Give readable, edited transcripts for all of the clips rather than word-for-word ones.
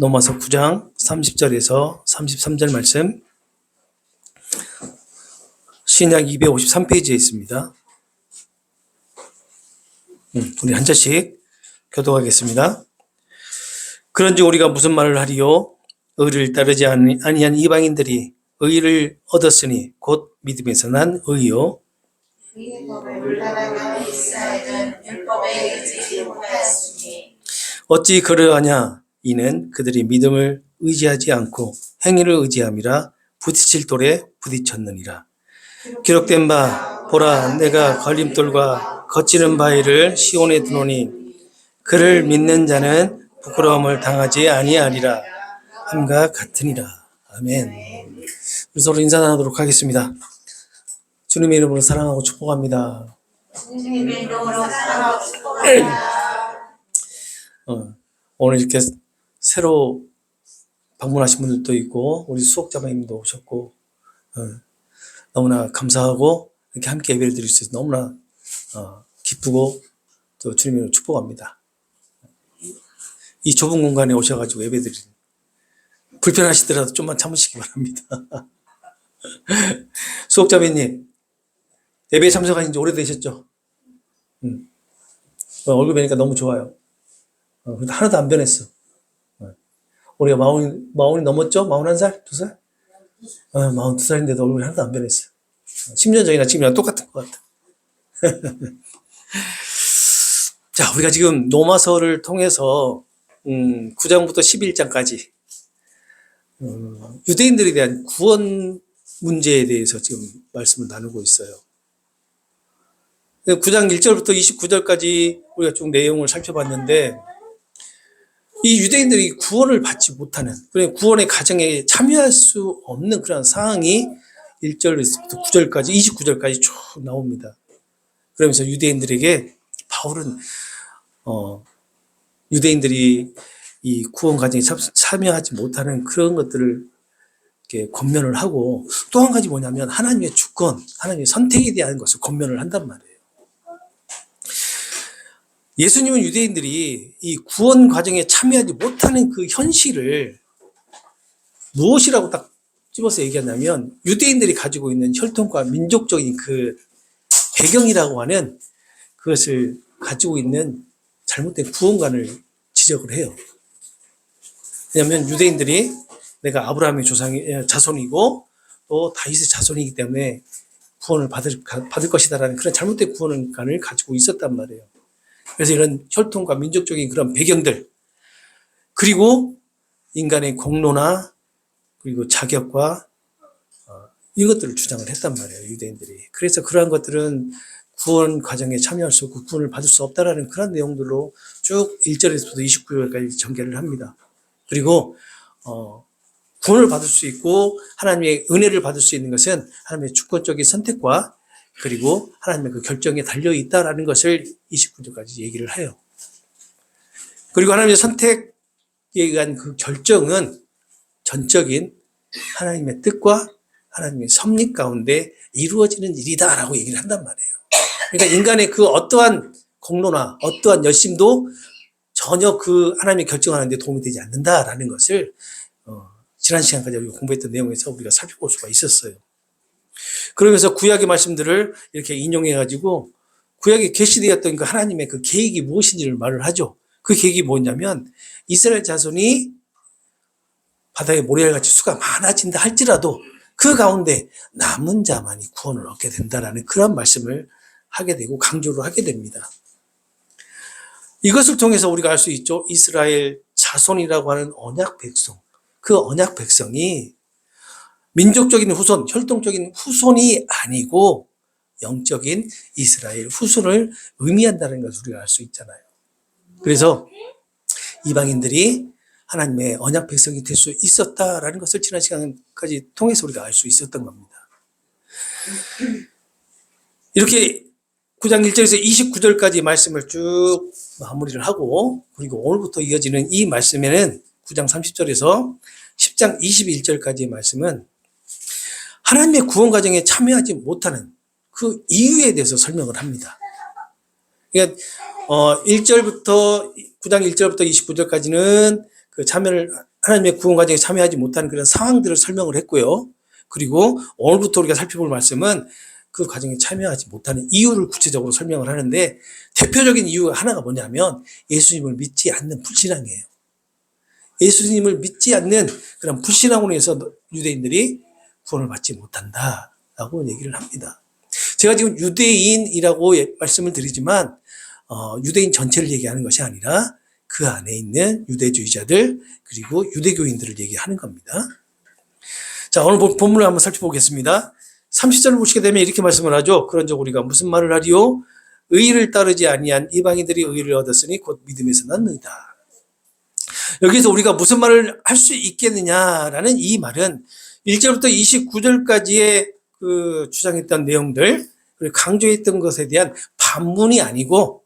로마서 9장 30절에서 33절 말씀, 신약 253페이지에 있습니다. 우리 한 절씩 교독하겠습니다. 그런지 우리가 무슨 말을 하리요? 의를 따르지 아니한 이방인들이 의를 얻었으니 곧 믿음에서 난 의요. 그의 법을 물러나가는 이스라엘은 율법에 의지하지 못하였으니 어찌 그러하냐? 이는 그들이 믿음을 의지하지 않고 행위를 의지함이라 부딪힐 돌에 부딪혔느니라. 기록된 바 보라, 내가 걸림돌과 거치는 바위를 시온에 두노니 그를 믿는 자는 부끄러움을 당하지 아니하리라 함과 같으니라. 아멘. 우리 서로 인사 나누도록 하겠습니다. 주님의 이름으로 사랑하고 축복합니다. 주님의 이름으로 사랑하고 축복합니다. 오늘 이렇게 새로 방문하신 분들도 있고 우리 수옥자매님도 오셨고 너무나 감사하고 이렇게 함께 예배를 드릴 수 있어서 너무나 기쁘고 또 주님으로 축복합니다. 이 좁은 공간에 오셔가지고 예배 드리는 불편하시더라도 좀만 참으시기 바랍니다. 수옥자매님 예배에 참석하신 지 오래되셨죠? 얼굴 뵈니까 너무 좋아요. 근데 하나도 안 변했어. 우리가 마흔이 넘었죠? 41살? 2살? 42살인데도 얼굴이 하나도 안 변했어. 10년 전이나 지금이랑 똑같은 것 같아. 자, 우리가 지금 로마서를 통해서 9장부터 11장까지 유대인들에 대한 구원 문제에 대해서 지금 말씀을 나누고 있어요. 9장 1절부터 29절까지 우리가 쭉 내용을 살펴봤는데 이 유대인들이 구원을 받지 못하는, 구원의 과정에 참여할 수 없는 그런 상황이 1절부터 9절까지, 29절까지 쭉 나옵니다. 그러면서 유대인들에게 바울은 유대인들이 이 구원 과정에 참여하지 못하는 그런 것들을 이렇게 권면을 하고, 또 한 가지 뭐냐면 하나님의 주권, 하나님의 선택에 대한 것을 권면을 한단 말이에요. 예수님은 유대인들이 이 구원 과정에 참여하지 못하는 그 현실을 무엇이라고 딱 집어서 얘기하냐면 유대인들이 가지고 있는 혈통과 민족적인 그 배경이라고 하는 그것을 가지고 있는 잘못된 구원관을 지적을 해요. 왜냐하면 유대인들이 내가 아브라함의 자손이고 또 다윗의 자손이기 때문에 구원을 받을 것이다라는 그런 잘못된 구원관을 가지고 있었단 말이에요. 그래서 이런 혈통과 민족적인 그런 배경들, 그리고 인간의 공로나 그리고 자격과 이것들을 주장을 했단 말이에요, 유대인들이. 그래서 그러한 것들은 구원 과정에 참여할 수 없고 구원을 받을 수 없다라는 그런 내용들로 쭉 1절에서부터 29절까지 전개를 합니다. 그리고 구원을 받을 수 있고 하나님의 은혜를 받을 수 있는 것은 하나님의 주권적인 선택과 그리고 하나님의 그 결정에 달려있다라는 것을 29절까지 얘기를 해요. 그리고 하나님의 선택에 의한 그 결정은 전적인 하나님의 뜻과 하나님의 섭리 가운데 이루어지는 일이다라고 얘기를 한단 말이에요. 그러니까 인간의 그 어떠한 공로나 어떠한 열심도 전혀 그 하나님의 결정하는 데 도움이 되지 않는다라는 것을 지난 시간까지 우리가 공부했던 내용에서 우리가 살펴볼 수가 있었어요. 그러면서 구약의 말씀들을 이렇게 인용해가지고 구약에 계시되었던 그 하나님의 그 계획이 무엇인지를 말을 하죠. 그 계획이 뭐냐면 이스라엘 자손이 바다의 모래알같이 수가 많아진다 할지라도 그 가운데 남은 자만이 구원을 얻게 된다라는 그런 말씀을 하게 되고 강조를 하게 됩니다. 이것을 통해서 우리가 알 수 있죠. 이스라엘 자손이라고 하는 언약 백성, 그 언약 백성이 민족적인 후손, 혈통적인 후손이 아니고 영적인 이스라엘 후손을 의미한다는 것을 우리가 알 수 있잖아요. 그래서 이방인들이 하나님의 언약 백성이 될 수 있었다라는 것을 지난 시간까지 통해서 우리가 알 수 있었던 겁니다. 이렇게 9장 1절에서 29절까지 말씀을 쭉 마무리를 하고, 그리고 오늘부터 이어지는 이 말씀에는 9장 30절에서 10장 21절까지의 말씀은 하나님의 구원 과정에 참여하지 못하는 그 이유에 대해서 설명을 합니다. 그러니까 9장 1절부터 29절까지는 그 참여를 하나님의 구원 과정에 참여하지 못하는 그런 상황들을 설명을 했고요. 그리고 오늘부터 우리가 살펴볼 말씀은 그 과정에 참여하지 못하는 이유를 구체적으로 설명을 하는데, 대표적인 이유가 하나가 뭐냐면 예수님을 믿지 않는 불신앙이에요. 예수님을 믿지 않는 그런 불신앙으로 해서 유대인들이 구원을 받지 못한다라고 얘기를 합니다. 제가 지금 유대인이라고 말씀을 드리지만 유대인 전체를 얘기하는 것이 아니라 그 안에 있는 유대주의자들 그리고 유대교인들을 얘기하는 겁니다. 자, 오늘 본문을 한번 살펴보겠습니다. 30절을 보시게 되면 이렇게 말씀을 하죠. 그런즉 우리가 무슨 말을 하리요? 의를 따르지 아니한 이방인들이 의를 얻었으니 곧 믿음에서 났느니라. 여기서 우리가 무슨 말을 할 수 있겠느냐라는 이 말은 1절부터 29절까지의 그 주장했던 내용들, 그리고 강조했던 것에 대한 반문이 아니고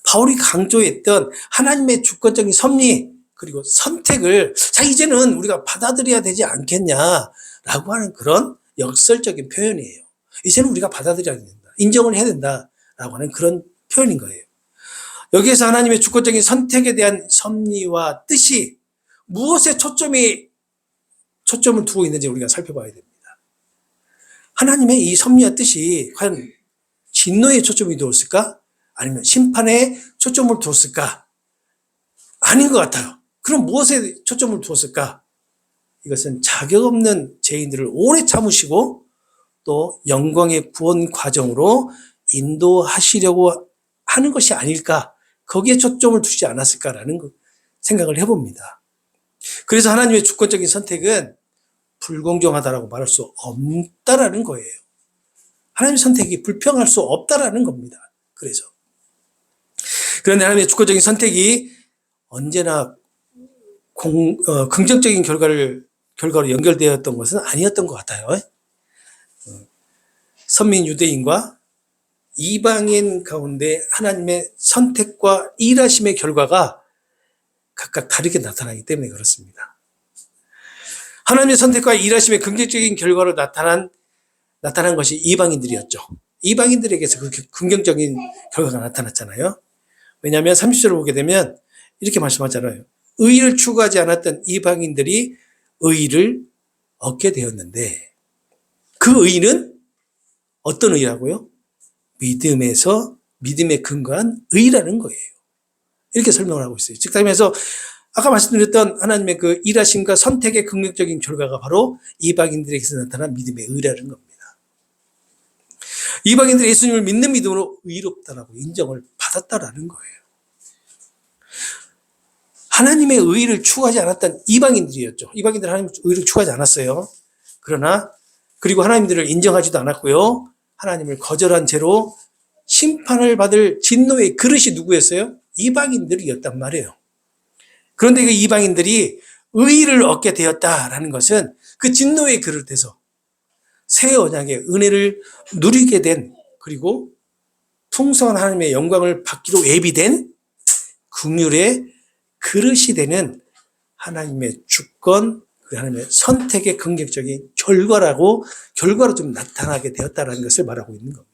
바울이 강조했던 하나님의 주권적인 섭리 그리고 선택을 자 이제는 우리가 받아들여야 되지 않겠냐라고 하는 그런 역설적인 표현이에요. 이제는 우리가 받아들여야 된다. 인정을 해야 된다라고 하는 그런 표현인 거예요. 여기에서 하나님의 주권적인 선택에 대한 섭리와 뜻이 무엇에 초점을 두고 있는지 우리가 살펴봐야 됩니다. 하나님의 이 섭리와 뜻이 과연 진노에 초점이 두었을까? 아니면 심판에 초점을 두었을까? 아닌 것 같아요. 그럼 무엇에 초점을 두었을까? 이것은 자격 없는 죄인들을 오래 참으시고 또 영광의 구원 과정으로 인도하시려고 하는 것이 아닐까? 거기에 초점을 두지 않았을까라는 생각을 해봅니다. 그래서 하나님의 주권적인 선택은 불공정하다라고 말할 수 없다라는 거예요. 하나님의 선택이 불평할 수 없다라는 겁니다. 그런데 하나님의 주권적인 선택이 언제나 긍정적인 결과로 연결되었던 것은 아니었던 것 같아요. 선민 유대인과 이방인 가운데 하나님의 선택과 일하심의 결과가 각각 다르게 나타나기 때문에 그렇습니다. 하나님의 선택과 일하심의 긍정적인 결과로 나타난 것이 이방인들이었죠. 이방인들에게서 그렇게 긍정적인 결과가 나타났잖아요. 왜냐하면 30절을 보게 되면 이렇게 말씀하잖아요. 의를 추구하지 않았던 이방인들이 의를 얻게 되었는데 그 의는 어떤 의라고요? 믿음에 근거한 의라는 거예요. 이렇게 설명을 하고 있어요. 즉, 그래서 아까 말씀드렸던 하나님의 그 일하심과 선택의 긍정적인 결과가 바로 이방인들에게서 나타난 믿음의 의라는 겁니다. 이방인들이 예수님을 믿는 믿음으로 의롭다라고 인정을 받았다라는 거예요. 하나님의 의를 추구하지 않았던 이방인들이었죠. 이방인들은 하나님의 의를 추구하지 않았어요. 그리고 하나님들을 인정하지도 않았고요. 하나님을 거절한 채로 심판을 받을 진노의 그릇이 누구였어요? 이방인들이었단 말이에요. 그런데 그 이방인들이 의를 얻게 되었다라는 것은 그 진노의 그릇에서 새 언약의 은혜를 누리게 된 그리고 풍성한 하나님의 영광을 받기로 예비된 긍휼의 그릇이 되는 하나님의 주권, 하나님의 선택의 긍정적인 결과로 좀 나타나게 되었다는 것을 말하고 있는 겁니다.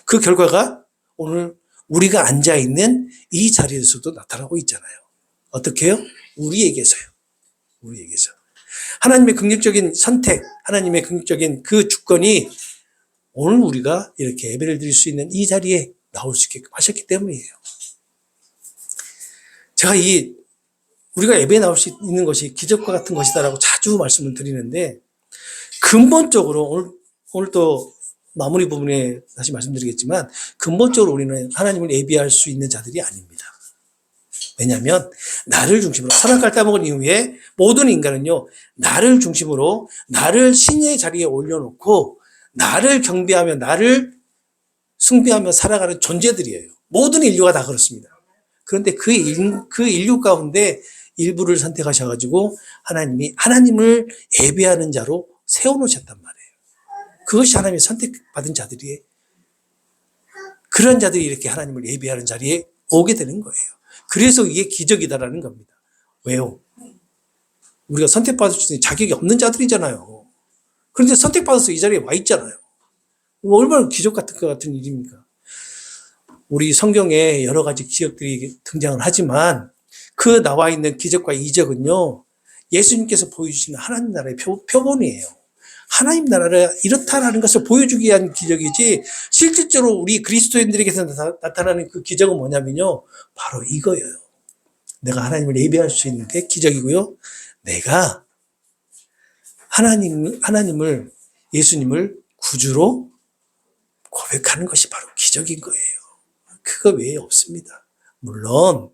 그 결과가 오늘 우리가 앉아있는 이 자리에서도 나타나고 있잖아요. 어떻게 해요? 우리에게서요. 하나님의 긍정적인 선택, 하나님의 긍정적인 그 주권이 오늘 우리가 이렇게 예배를 드릴 수 있는 이 자리에 나올 수 있게 하셨기 때문이에요. 제가 우리가 예배에 나올 수 있는 것이 기적과 같은 것이다라고 자주 말씀을 드리는데 근본적으로 오늘 또 마무리 부분에 다시 말씀드리겠지만 근본적으로 우리는 하나님을 예배할 수 있는 자들이 아닙니다. 왜냐하면 나를 중심으로 선악과를 따먹은 이후에 모든 인간은요 나를 중심으로 나를 신의 자리에 올려놓고 나를 경배하며 나를 숭배하며 살아가는 존재들이에요. 모든 인류가 다 그렇습니다. 그런데 그 인류 가운데 일부를 선택하셔가지고 하나님을 예배하는 자로 세워놓으셨단 말이에요. 그것이 하나님의 선택받은 자들이 그런 자들이 이렇게 하나님을 예배하는 자리에 오게 되는 거예요. 그래서 이게 기적이다라는 겁니다. 왜요? 우리가 선택받을 수 있는 자격이 없는 자들이잖아요. 그런데 선택받아서 이 자리에 와 있잖아요. 얼마나 기적 같은 일입니까? 우리 성경에 여러 가지 기적들이 등장을 하지만 그 나와 있는 기적과 이적은요, 예수님께서 보여주시는 하나님 나라의 표본이에요. 하나님 나라를 이렇다라는 것을 보여주기 위한 기적이지, 실질적으로 우리 그리스도인들에게서 나타나는 그 기적은 뭐냐면요, 바로 이거예요. 내가 하나님을 예배할 수 있는 게 기적이고요, 내가 하나님을, 예수님을 구주로 고백하는 것이 바로 기적인 거예요. 그거 외에 없습니다. 물론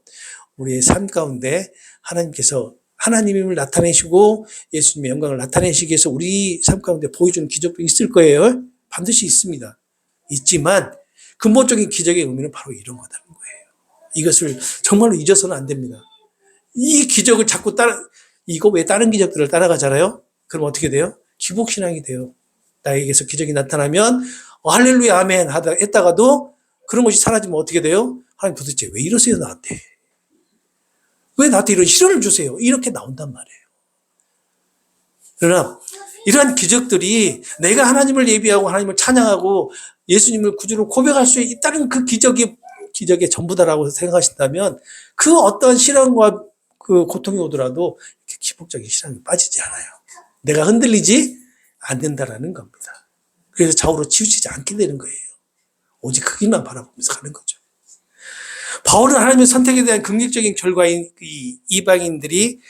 우리의 삶 가운데 하나님께서 하나님을 나타내시고 예수님의 영광을 나타내시기 위해서 우리 삶 가운데 보여주는 기적도 있을 거예요. 반드시 있습니다. 있지만 근본적인 기적의 의미는 바로 이런 거라는 거예요. 이것을 정말로 잊어서는 안 됩니다. 이 기적을 자꾸 이거 왜 다른 기적들을 따라가잖아요? 그럼 어떻게 돼요? 기복신앙이 돼요. 나에게서 기적이 나타나면 할렐루야 아멘 했다가도 그런 것이 사라지면 어떻게 돼요? 하나님 도대체 왜 이러세요 나한테? 왜 나한테 이런 시련을 주세요? 이렇게 나온단 말이에요. 그러나 이러한 기적들이 내가 하나님을 예비하고 하나님을 찬양하고 예수님을 구주로 고백할 수 있다는 그 기적의 전부다라고 생각하신다면 그 어떤 시련과 그 고통이 오더라도 이렇게 기복적인 시련에 빠지지 않아요. 내가 흔들리지 않는다라는 겁니다. 그래서 좌우로 치우치지 않게 되는 거예요. 오직 그 길만 바라보면서 가는 거죠. 바울은 하나님의 선택에 대한 긍정적인 결과인 이 이방인들이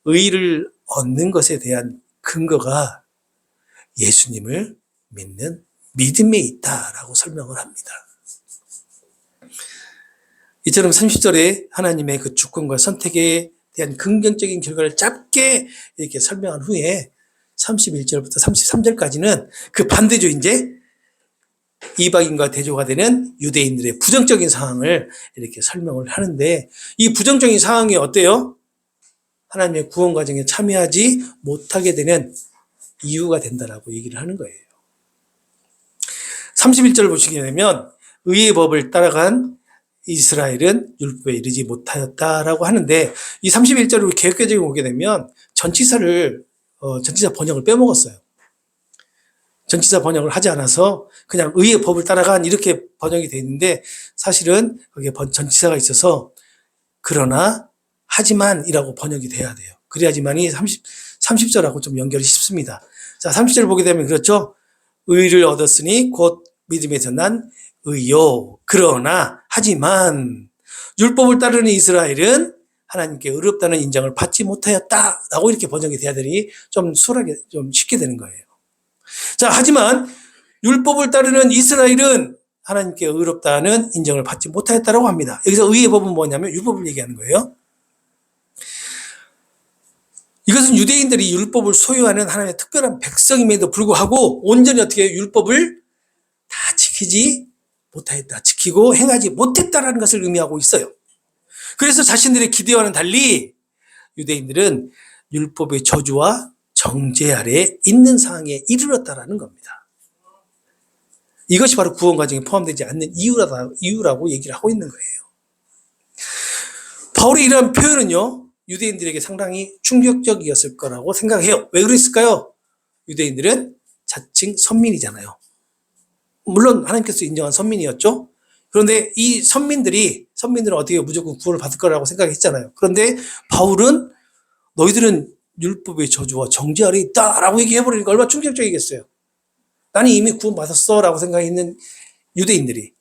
의를 얻는 것에 대한 근거가 예수님을 믿는 믿음에 있다라고 설명을 합니다. 이처럼 30절에 하나님의 그 주권과 선택에 대한 긍정적인 결과를 짧게 이렇게 설명한 후에 31절부터 33절까지는 그 반대죠. 이제 이방인과 대조가 되는 유대인들의 부정적인 상황을 이렇게 설명을 하는데, 이 부정적인 상황이 어때요? 하나님의 구원 과정에 참여하지 못하게 되는 이유가 된다라고 얘기를 하는 거예요. 31절을 보시게 되면 의의 법을 따라간 이스라엘은 율법에 이르지 못하였다라고 하는데, 이 31절을 개혁개정에 보게 되면 전치사 번역을 빼먹었어요. 전치사 번역을 하지 않아서 그냥 의의 법을 따라간 이렇게 번역이 되어 있는데, 사실은 거기에 전치사가 있어서 그러나 하지만이라고 번역이 돼야 돼요. 그래야지만이 30절하고 좀 연결이 쉽습니다. 자, 30절 보게 되면 그렇죠. 의를 얻었으니 곧 믿음에서 난 의요. 그러나 하지만 율법을 따르는 이스라엘은 하나님께 의롭다는 인정을 받지 못하였다라고 이렇게 번역이 돼야 되니 좀 수월하게 좀 쉽게 되는 거예요. 자, 하지만 율법을 따르는 이스라엘은 하나님께 의롭다는 인정을 받지 못하였다고 합니다. 여기서 의의 법은 뭐냐면 율법을 얘기하는 거예요. 이것은 유대인들이 율법을 소유하는 하나님의 특별한 백성임에도 불구하고 온전히 어떻게 율법을 다 지키지 못하였다, 지키고 행하지 못했다라는 것을 의미하고 있어요. 그래서 자신들의 기대와는 달리 유대인들은 율법의 저주와 정죄 아래 있는 상황에 이르렀다라는 겁니다. 이것이 바로 구원 과정에 포함되지 않는 이유라고 얘기를 하고 있는 거예요. 바울의 이러한 표현은요, 유대인들에게 상당히 충격적이었을 거라고 생각해요. 왜 그랬을까요? 유대인들은 자칭 선민이잖아요. 물론 하나님께서 인정한 선민이었죠. 그런데 이 선민들은 어떻게 무조건 구원을 받을 거라고 생각했잖아요. 그런데 바울은 너희들은 율법의 저주와 정죄 아래 있다라고 얘기해버리니까 얼마나 충격적이겠어요. 나는 이미 구원받았어 라고 생각했는 유대인들이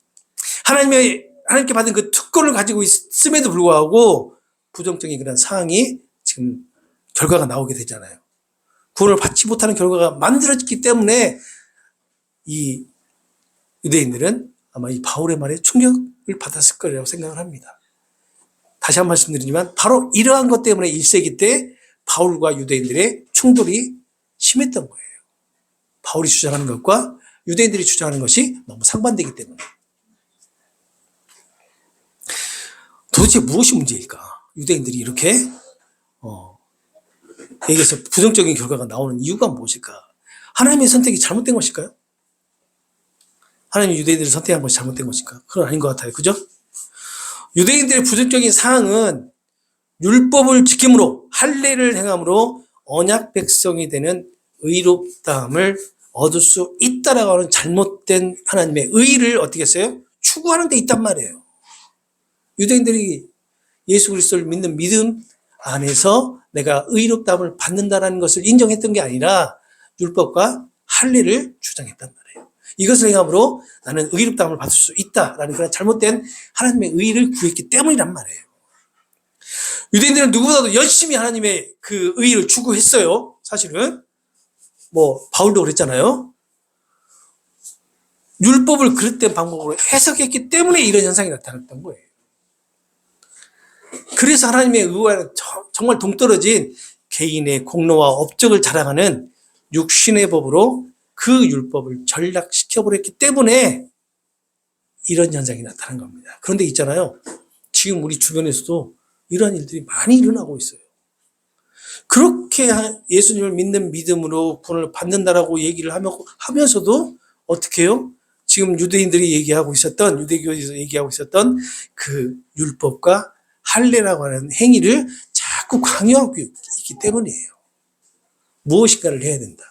하나님께 받은 그 특권을 가지고 있음에도 불구하고 부정적인 그런 상황이 지금 결과가 나오게 되잖아요. 구원을 받지 못하는 결과가 만들어졌기 때문에 이 유대인들은 아마 이 바울의 말에 충격을 받았을 거라고 생각을 합니다. 다시 한 번 말씀드리지만 바로 이러한 것 때문에 1세기 때 바울과 유대인들의 충돌이 심했던 거예요. 바울이 주장하는 것과 유대인들이 주장하는 것이 너무 상반되기 때문에. 도대체 무엇이 문제일까? 유대인들이 이렇게 여기서 부정적인 결과가 나오는 이유가 무엇일까? 하나님의 선택이 잘못된 것일까요? 하나님이 유대인들을 선택한 것이 잘못된 것일까? 그건 아닌 것 같아요. 그죠? 유대인들의 부정적인 사항은 율법을 지킴으로, 할례를 행함으로 언약 백성이 되는 의롭다함을 얻을 수 있다라고 하는 잘못된 하나님의 의를 어떻게 했어요? 추구하는 데 있단 말이에요. 유대인들이 예수 그리스도를 믿는 믿음 안에서 내가 의롭다함을 받는다라는 것을 인정했던 게 아니라 율법과 할례를 주장했단 말이에요. 이것을 행함으로 나는 의롭다함을 받을 수 있다라는 그런 잘못된 하나님의 의를 구했기 때문이란 말이에요. 유대인들은 누구보다도 열심히 하나님의 그 의를 추구했어요. 사실은 바울도 그랬잖아요. 율법을 그릇된 방법으로 해석했기 때문에 이런 현상이 나타났던 거예요. 그래서 하나님의 의와는 정말 동떨어진 개인의 공로와 업적을 자랑하는 육신의 법으로 그 율법을 전락시켜버렸기 때문에 이런 현상이 나타난 겁니다. 그런데 있잖아요. 지금 우리 주변에서도 이런 일들이 많이 일어나고 있어요. 그렇게 예수님을 믿는 믿음으로 구원을 받는다라고 얘기를 하면서도 어떻게 해요? 지금 유대인들이 얘기하고 있었던, 유대교에서 얘기하고 있었던 그 율법과 할례라고 하는 행위를 자꾸 강요하고 있기 때문이에요. 무엇인가를 해야 된다.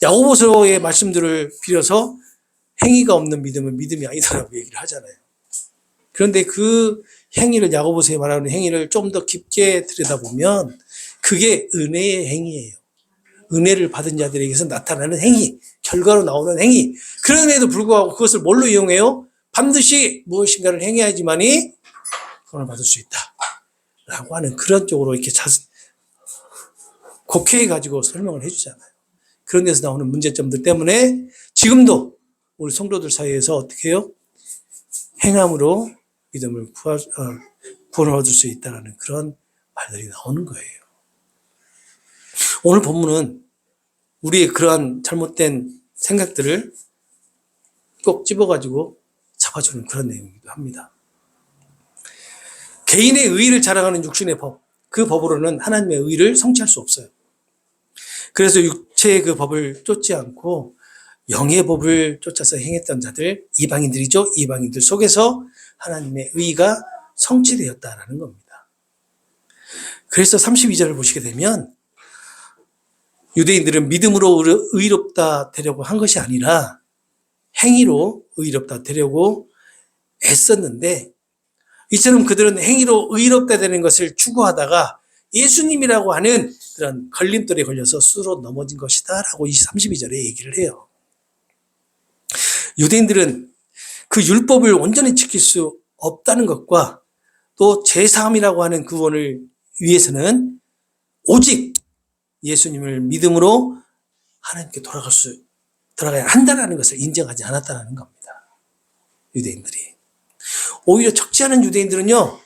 야고보서의 말씀들을 빌어서 행위가 없는 믿음은 믿음이 아니다라고 얘기를 하잖아요. 그런데 그 행위를, 야고보서에 말하는 행위를 좀 더 깊게 들여다보면 그게 은혜의 행위예요. 은혜를 받은 자들에게서 나타나는 행위, 결과로 나오는 행위. 그럼에도 불구하고 그것을 뭘로 이용해요? 반드시 무엇인가를 행해야지만이 구원을 받을 수 있다 라고 하는 그런 쪽으로 이렇게 곡해가지고 설명을 해주잖아요. 그런 데서 나오는 문제점들 때문에 지금도 우리 성도들 사이에서 어떻게 해요? 행함으로 믿음을 구원을 얻을 수 있다는 그런 말들이 나오는 거예요. 오늘 본문은 우리의 그러한 잘못된 생각들을 꼭 집어가지고 잡아주는 그런 내용이기도 합니다. 개인의 의의를 자랑하는 육신의 법, 그 법으로는 하나님의 의의를 성취할 수 없어요. 그래서 육체의 그 법을 쫓지 않고 영의 법을 쫓아서 행했던 자들, 이방인들이죠. 이방인들 속에서 하나님의 의의가 성취되었다라는 겁니다. 그래서 32절을 보시게 되면 유대인들은 믿음으로 의롭다 되려고 한 것이 아니라 행위로 의롭다 되려고 애썼는데, 이처럼 그들은 행위로 의롭다 되는 것을 추구하다가 예수님이라고 하는 그런 걸림돌에 걸려서 수로 넘어진 것이다 라고 32절에 얘기를 해요. 유대인들은 그 율법을 온전히 지킬 수 없다는 것과 또 제사함이라고 하는 구원을 위해서는 오직 예수님을 믿음으로 하나님께 돌아가야 한다는 것을 인정하지 않았다는 겁니다. 유대인들이. 오히려 적지 않은 유대인들은요,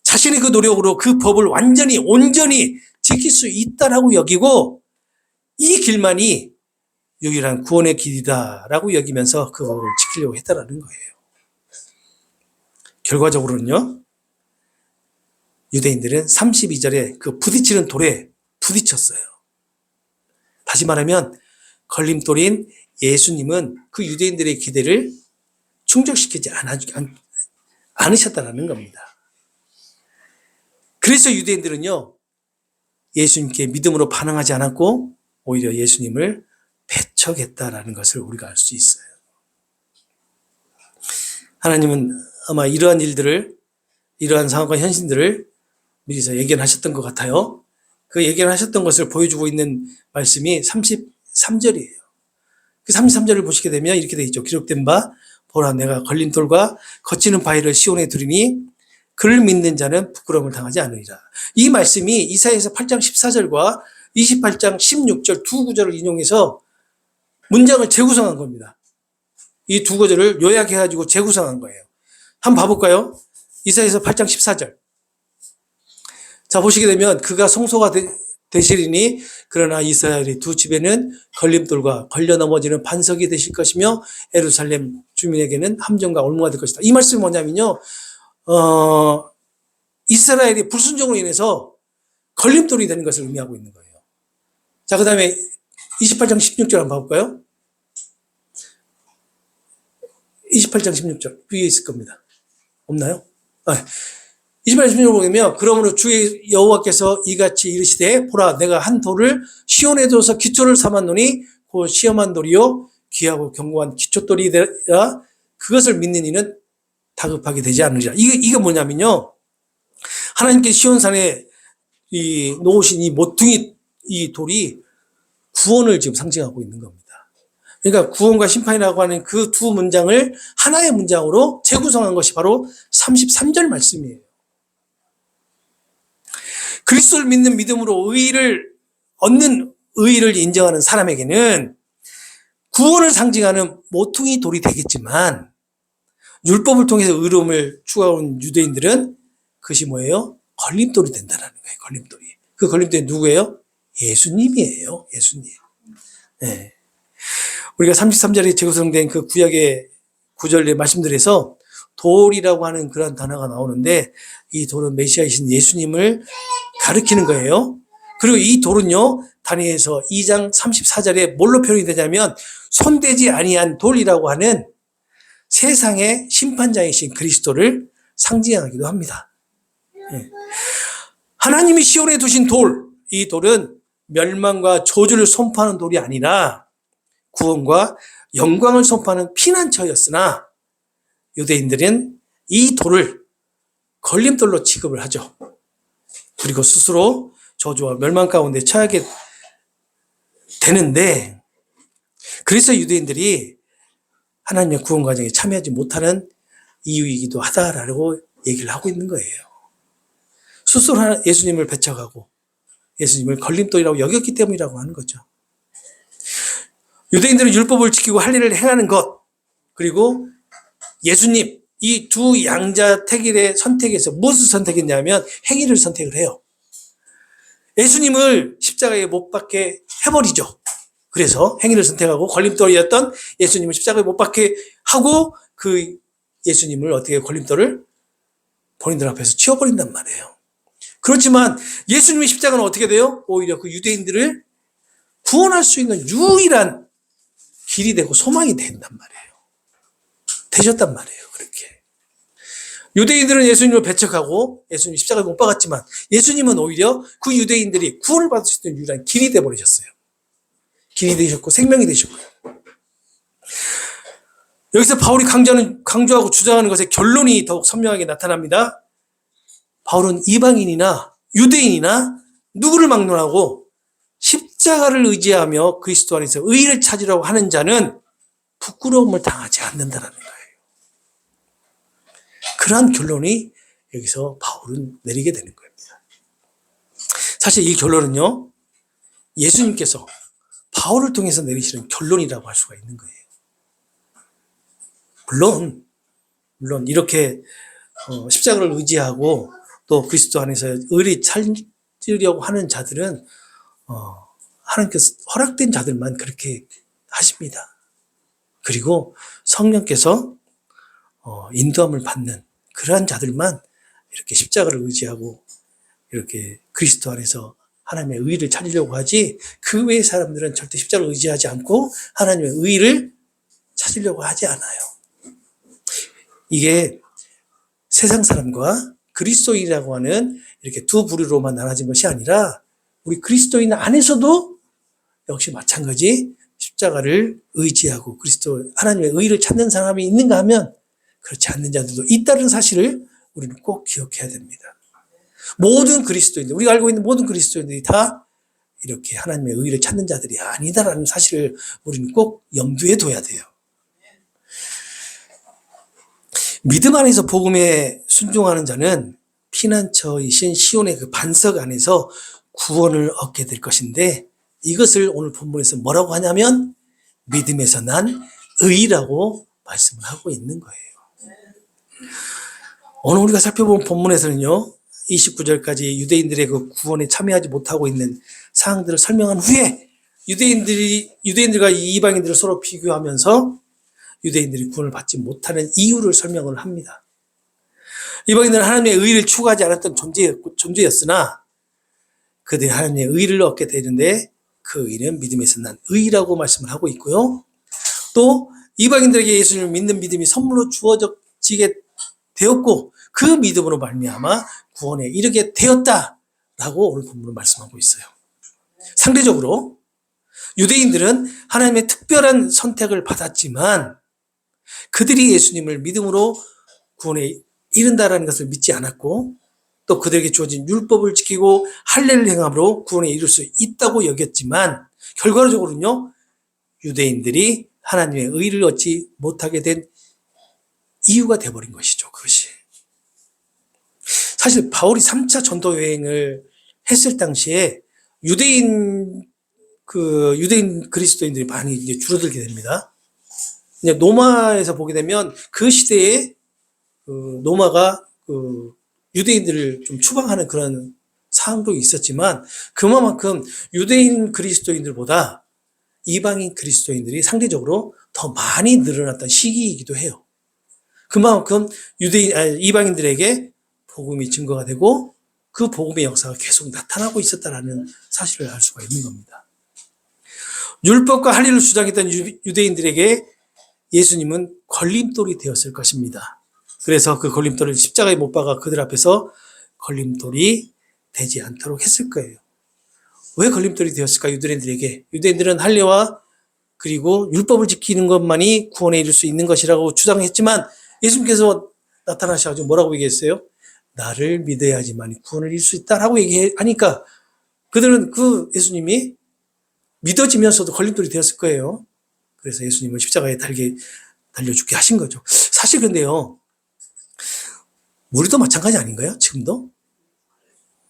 자신의 그 노력으로 그 법을 온전히 지킬 수 있다라고 여기고 이 길만이 유일한 구원의 길이다라고 여기면서 그 법을 지키려고 했다라는 거예요. 결과적으로는요, 유대인들은 32절에 그 부딪히는 돌에 부딪혔어요. 다시 말하면 걸림돌인 예수님은 그 유대인들의 기대를 충족시키지 않으셨다는 겁니다. 그래서 유대인들은요, 예수님께 믿음으로 반응하지 않았고 오히려 예수님을 배척했다라는 것을 우리가 알 수 있어요. 하나님은 아마 이러한 일들을, 이러한 상황과 현실들을 미리서 예견하셨던 것 같아요. 그 예견하셨던 것을 보여주고 있는 말씀이 33절이에요. 그 33절을 보시게 되면 이렇게 되어 있죠. 기록된 바, 보라 내가 걸림돌과 거치는 바위를 시온에 두리니 그를 믿는 자는 부끄러움을 당하지 않으리라. 이 말씀이 이사야서 8장 14절과 28장 16절 두 구절을 인용해서 문장을 재구성한 겁니다. 이 두 구절을 요약해가지고 재구성한 거예요. 한번 봐볼까요? 이사야서 8장 14절. 자, 보시게 되면 그가 성소가 되시리니 그러나 이스라엘의 두 집에는 걸림돌과 걸려 넘어지는 반석이 되실 것이며 예루살렘 주민에게는 함정과 올무가 될 것이다. 이 말씀이 뭐냐면요, 이스라엘이 불순종으로 인해서 걸림돌이 되는 것을 의미하고 있는 거예요. 자, 그 다음에 28장 16절 한번 봐볼까요? 28장 16절 위에 있을 겁니다. 없나요? 28장 16절 보면 그러므로 주의 여호와께서 이같이 이르시되 보라 내가 한 돌을 시온에 둬서 기초를 삼았노니 곧 시험한 돌이요 귀하고 견고한 기초돌이라 그것을 믿는 이는 다급하게 되지 않으리라. 이게 뭐냐면요. 하나님께 시온산에 놓으신 이 모퉁이 이 돌이 구원을 지금 상징하고 있는 겁니다. 그러니까 구원과 심판이라고 하는 그 두 문장을 하나의 문장으로 재구성한 것이 바로 33절 말씀이에요. 그리스도를 믿는 믿음으로 얻는 의의를 인정하는 사람에게는 구원을 상징하는 모퉁이 돌이 되겠지만 율법을 통해서 의로움을 추구하는 유대인들은 그것이 뭐예요? 걸림돌이 된다는 거예요. 걸림돌이. 그 걸림돌이 누구예요? 예수님이에요. 예수님. 네. 우리가 33절에 재구성된 그 구약의 구절의 말씀들에서 돌이라고 하는 그런 단어가 나오는데 이 돌은 메시아이신 예수님을 가리키는 거예요. 그리고 이 돌은요, 다니엘서 2장 34절에 뭘로 표현이 되냐면 손대지 아니한 돌이라고 하는 세상의 심판자이신 그리스도를 상징하기도 합니다. 하나님이 시온에 두신 돌, 이 돌은 멸망과 저주를 선포하는 돌이 아니라 구원과 영광을 선포하는 피난처였으나 유대인들은 이 돌을 걸림돌로 취급을 하죠. 그리고 스스로 저주와 멸망 가운데 처하게 되는데, 그래서 유대인들이 하나님의 구원 과정에 참여하지 못하는 이유이기도 하다라고 얘기를 하고 있는 거예요. 스스로 예수님을 배척하고 예수님을 걸림돌이라고 여겼기 때문이라고 하는 거죠. 유대인들은 율법을 지키고 할 일을 행하는 것, 그리고 예수님, 이 두 양자택일의 선택에서 무엇을 선택했냐면 행위를 선택을 해요. 예수님을 십자가에 못 박게 해버리죠. 그래서 행위를 선택하고 걸림돌이었던 예수님을 십자가에 못 박게 하고 그 예수님을 어떻게 걸림돌을 본인들 앞에서 치워버린단 말이에요. 그렇지만 예수님의 십자가는 어떻게 돼요? 오히려 그 유대인들을 구원할 수 있는 유일한 길이 되고 소망이 된단 말이에요. 되셨단 말이에요. 그렇게. 유대인들은 예수님을 배척하고 예수님 십자가에 못 박았지만 예수님은 오히려 그 유대인들이 구원을 받을 수 있는 유일한 길이 되어버리셨어요. 길이 되셨고 생명이 되셨고요. 여기서 바울이 강조하고 주장하는 것의 결론이 더욱 선명하게 나타납니다. 바울은 이방인이나 유대인이나 누구를 막론하고 십자가를 의지하며 그리스도 안에서 의의를 찾으려고 하는 자는 부끄러움을 당하지 않는다는 거예요. 그러한 결론이 여기서 바울은 내리게 되는 겁니다. 사실 이 결론은요, 예수님께서 바울을 통해서 내리시는 결론이라고 할 수가 있는 거예요. 물론 이렇게 십자가를 의지하고 또 그리스도 안에서 의를 찾으려고 하는 자들은 하나님께서 허락된 자들만 그렇게 하십니다. 그리고 성령께서 인도함을 받는 그러한 자들만 이렇게 십자가를 의지하고 이렇게 그리스도 안에서 하나님의 의를 찾으려고 하지, 그 외의 사람들은 절대 십자가를 의지하지 않고 하나님의 의를 찾으려고 하지 않아요. 이게 세상 사람과 그리스도인이라고 하는 이렇게 두 부류로만 나눠진 것이 아니라 우리 그리스도인 안에서도 역시 마찬가지 십자가를 의지하고 그리스도 하나님의 의를 찾는 사람이 있는가 하면 그렇지 않는 자들도 있다는 사실을 우리는 꼭 기억해야 됩니다. 모든 그리스도인들, 우리가 알고 있는 모든 그리스도인들이 다 이렇게 하나님의 의를 찾는 자들이 아니다라는 사실을 우리는 꼭 염두에 둬야 돼요. 믿음 안에서 복음에 순종하는 자는 피난처이신 시온의 그 반석 안에서 구원을 얻게 될 것인데, 이것을 오늘 본문에서 뭐라고 하냐면 믿음에서 난 의라고 말씀을 하고 있는 거예요. 오늘 우리가 살펴본 본문에서는요, 29절까지 유대인들의 그 구원에 참여하지 못하고 있는 사항들을 설명한 후에 유대인들과 이방인들을 서로 비교하면서 유대인들이 구원을 받지 못하는 이유를 설명을 합니다. 이방인들은 하나님의 의를 추구하지 않았던 존재였으나 그들이 하나님의 의를 얻게 되는데 그 의는 믿음에서 난 의라고 말씀을 하고 있고요. 또 이방인들에게 예수님을 믿는 믿음이 선물로 주어지게 되었고 그 믿음으로 말미암아 구원에 이르게 되었다라고 오늘 본문은 말씀하고 있어요. 상대적으로 유대인들은 하나님의 특별한 선택을 받았지만 그들이 예수님을 믿음으로 구원에 이른다라는 것을 믿지 않았고 또 그들에게 주어진 율법을 지키고 할례를 행함으로 구원에 이를 수 있다고 여겼지만 결과적으로는요. 유대인들이 하나님의 의를 얻지 못하게 된 이유가 돼버린 것이죠. 그것이. 사실 바울이 3차 전도 여행을 했을 당시에 유대인 그리스도인들이 많이 이제 줄어들게 됩니다. 이제 노마에서 보게 되면 그 시대에 노마가 유대인들을 좀 추방하는 그런 사항도 있었지만 그만큼 유대인 그리스도인들보다 이방인 그리스도인들이 상대적으로 더 많이 늘어났던 시기이기도 해요. 그만큼 이방인들에게 복음이 증거가 되고 그 복음의 역사가 계속 나타나고 있었다라는 사실을 알 수가 있는 겁니다. 율법과 할례를 주장했던 유대인들에게 예수님은 걸림돌이 되었을 것입니다. 그래서 그 걸림돌을 십자가에 못 박아 그들 앞에서 걸림돌이 되지 않도록 했을 거예요. 왜 걸림돌이 되었을까? 유대인들에게. 유대인들은 할례와 그리고 율법을 지키는 것만이 구원에 이를 수 있는 것이라고 주장했지만 예수님께서 나타나셔가지고 뭐라고 얘기했어요? 나를 믿어야지만 구원을 이룰 수 있다라고 얘기하니까 그들은 그 예수님이 믿어지면서도 걸림돌이 되었을 거예요. 그래서 예수님은 십자가에 달려 죽게 하신 거죠. 사실 근데요, 우리도 마찬가지 아닌가요? 지금도?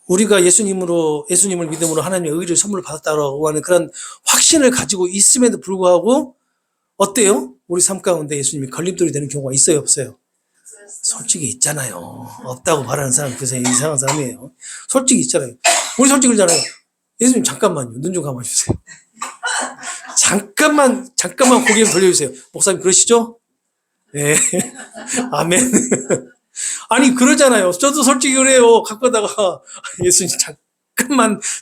우리가 예수님을 믿음으로 하나님의 의를 선물을 받았다고 하는 그런 확신을 가지고 있음에도 불구하고 어때요? 우리 삶 가운데 예수님이 걸림돌이 되는 경우가 있어요, 없어요? 솔직히 있잖아요. 없다고 말하는 사람 그 이상한 사람이에요. 솔직히 있잖아요. 우리 솔직히 그러잖아요. 예수님 잠깐만요. 눈 좀 감아주세요. 잠깐만 고개 좀 돌려주세요. 목사님 그러시죠? 네. 아멘. 아니 그러잖아요. 저도 솔직히 그래요. 가끔가다가 예수님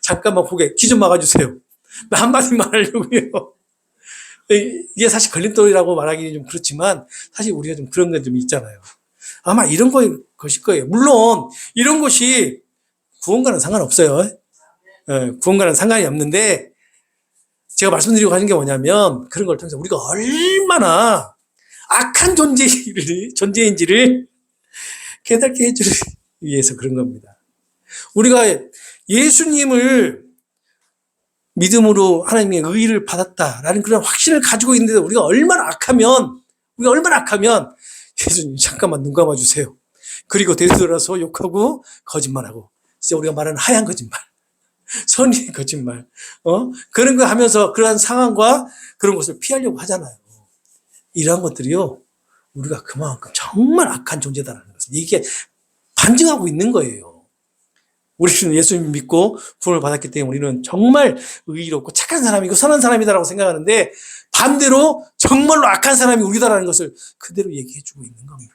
잠깐만 고개 귀 좀 막아주세요. 나 한마디만 하려고요. 이게 사실 걸림돌이라고 말하기는 좀 그렇지만 사실 우리가 좀 그런 게 좀 있잖아요. 아마 이런 것일 거예요. 물론 이런 것이 구원과는 상관없어요. 구원과는 상관이 없는데 제가 말씀드리고 하는 게 뭐냐면 그런 걸 통해서 우리가 얼마나 악한 존재인지를 깨닫게 해주기 위해서 그런 겁니다. 우리가 예수님을 믿음으로 하나님의 의를 받았다라는 그런 확신을 가지고 있는데도 우리가 얼마나 악하면 예수님 잠깐만 눈 감아주세요. 그리고 되돌아서 욕하고 거짓말하고 진짜 우리가 말하는 하얀 거짓말, 선의의 거짓말, 그런 거 하면서 그러한 상황과 그런 것을 피하려고 하잖아요. 이러한 것들이요, 우리가 그만큼 정말 악한 존재다라는 것을 이게 반증하고 있는 거예요. 우리는 예수님 믿고 구원을 받았기 때문에 우리는 정말 의롭고 착한 사람이고 선한 사람이다라고 생각하는데 반대로 정말로 악한 사람이 우리다라는 것을 그대로 얘기해주고 있는 겁니다.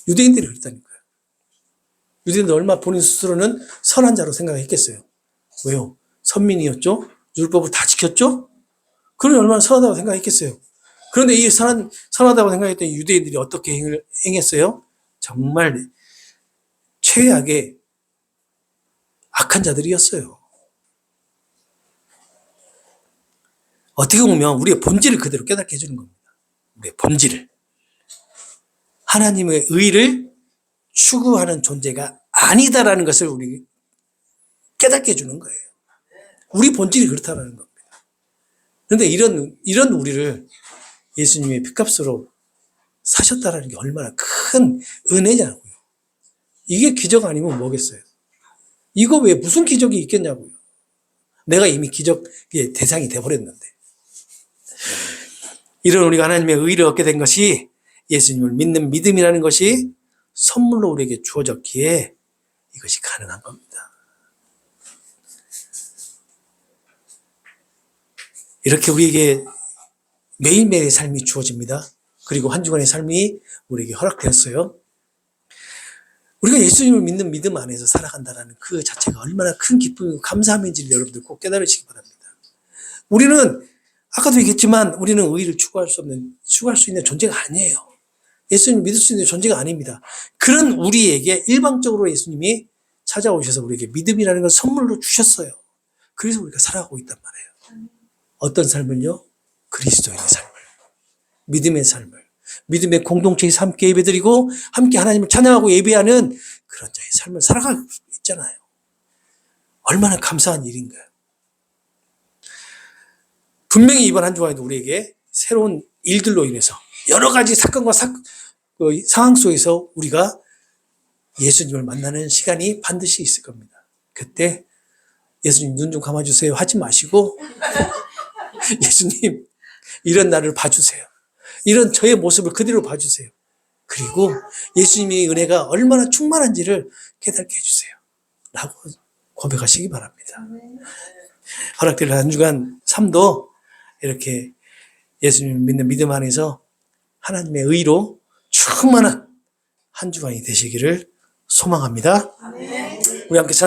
유대인들이 그랬다니까요. 유대인들 얼마 본인 스스로는 선한 자로 생각했겠어요. 왜요? 선민이었죠? 율법을 다 지켰죠? 그러니 얼마나 선하다고 생각했겠어요. 그런데 이 선하다고 생각했던 유대인들이 어떻게 행했어요? 정말 최악의 악한 자들이었어요. 어떻게 보면 우리의 본질을 그대로 깨닫게 해주는 겁니다. 우리의 본질을. 하나님의 의를 추구하는 존재가 아니다라는 것을 우리 깨닫게 해주는 거예요. 우리 본질이 그렇다는 겁니다. 그런데 이런 우리를 예수님의 피값으로 사셨다라는 게 얼마나 큰 은혜냐고요. 이게 기적 아니면 뭐겠어요? 이거 왜 무슨 기적이 있겠냐고요. 내가 이미 기적의 대상이 돼버렸는데. 이런 우리가 하나님의 의를 얻게 된 것이 예수님을 믿는 믿음이라는 것이 선물로 우리에게 주어졌기에 이것이 가능한 겁니다. 이렇게 우리에게 매일매일의 삶이 주어집니다. 그리고 한 주간의 삶이 우리에게 허락되었어요. 우리가 예수님을 믿는 믿음 안에서 살아간다는 그 자체가 얼마나 큰 기쁨이고 감사함인지를 여러분들 꼭 깨달으시기 바랍니다. 우리는 아까도 얘기했지만 우리는 의의를 추구할 수 있는 존재가 아니에요. 예수님 믿을 수 있는 존재가 아닙니다. 그런 우리에게 일방적으로 예수님이 찾아오셔서 우리에게 믿음이라는 걸 선물로 주셨어요. 그래서 우리가 살아가고 있단 말이에요. 어떤 삶을요? 그리스도인의 삶을. 믿음의 삶을. 믿음의 공동체에서 함께 예배드리고 함께 하나님을 찬양하고 예배하는 그런 자의 삶을 살아가고 있잖아요. 얼마나 감사한 일인가요? 분명히 이번 한 주간에도 우리에게 새로운 일들로 인해서 여러 가지 사건과 상황 속에서 우리가 예수님을 만나는 시간이 반드시 있을 겁니다. 그때 예수님 눈 좀 감아주세요 하지 마시고 예수님 이런 나를 봐주세요. 이런 저의 모습을 그대로 봐주세요. 그리고 예수님의 은혜가 얼마나 충만한지를 깨닫게 해주세요. 라고 고백하시기 바랍니다. 허락될 한 주간 삶도 이렇게 예수님을 믿는 믿음 안에서 하나님의 의로 충만한 한 주간이 되시기를 소망합니다. 우리 함께 찬양